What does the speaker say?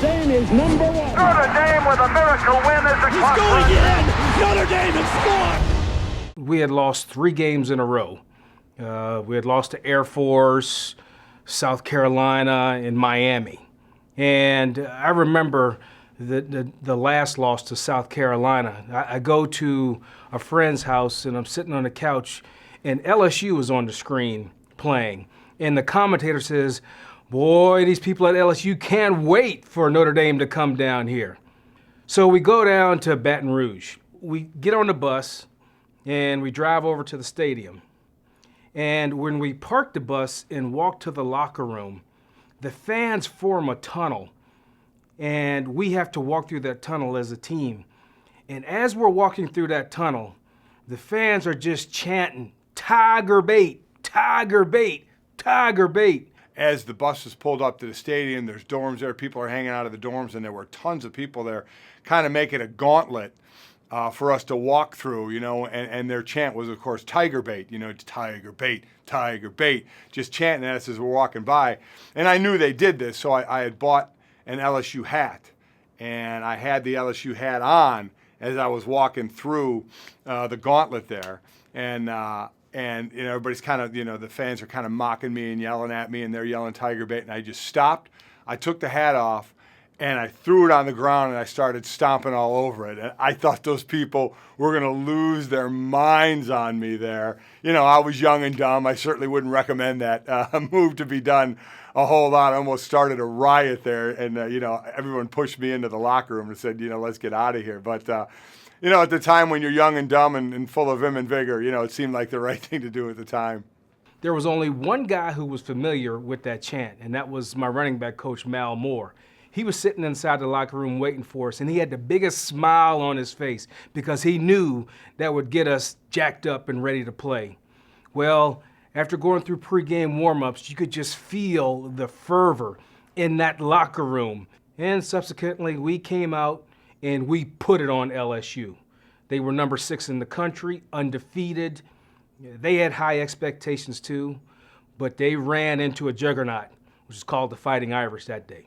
Dame is number one. Notre Dame with a miracle win as the clock Going runs. in. Notre Dame has scored. We had lost 3 games in a row. We had lost to Air Force, South Carolina, and Miami. And I remember the last loss to South Carolina. I go to a friend's house and I'm sitting on the couch and LSU is on the screen playing. And the commentator says, boy, these people at LSU can't wait for Notre Dame to come down here. So we go down to Baton Rouge. We get on the bus and we drive over to the stadium. And when we park the bus and walk to the locker room, the fans form a tunnel. And we have to walk through that tunnel as a team. And as we're walking through that tunnel, the fans are just chanting, Tiger bait, Tiger bait, Tiger bait. As the buses pulled up to the stadium, there's dorms there. People are hanging out of the dorms, and there were tons of people there, kind of making a gauntlet for us to walk through, you know, and their chant was, of course, Tiger bait, you know, Tiger bait, just chanting us as we're walking by. And I knew they did this, so I had bought an LSU hat, and I had the LSU hat on as I was walking through the gauntlet there. And you know, everybody's kind of, you know, the fans are kind of mocking me and yelling at me, and they're yelling Tiger bait, and I just stopped. I took the hat off, and I threw it on the ground, and I started stomping all over it. And I thought those people were going to lose their minds on me there. You know, I was young and dumb. I certainly wouldn't recommend that move to be done a whole lot. I almost started a riot there, and, you know, everyone pushed me into the locker room and said, you know, let's get out of here. But, you know, at the time when you're young and dumb and full of vim and vigor, you know, it seemed like the right thing to do at the time. There was only one guy who was familiar with that chant, and that was my running back coach, Mal Moore. He was sitting inside the locker room waiting for us, and he had the biggest smile on his face because he knew that would get us jacked up and ready to play. Well, after going through pregame warm-ups, you could just feel the fervor in that locker room. And subsequently, we came out and we put it on LSU. They were number 6 in the country, undefeated. They had high expectations too, but they ran into a juggernaut, which is called the Fighting Irish that day.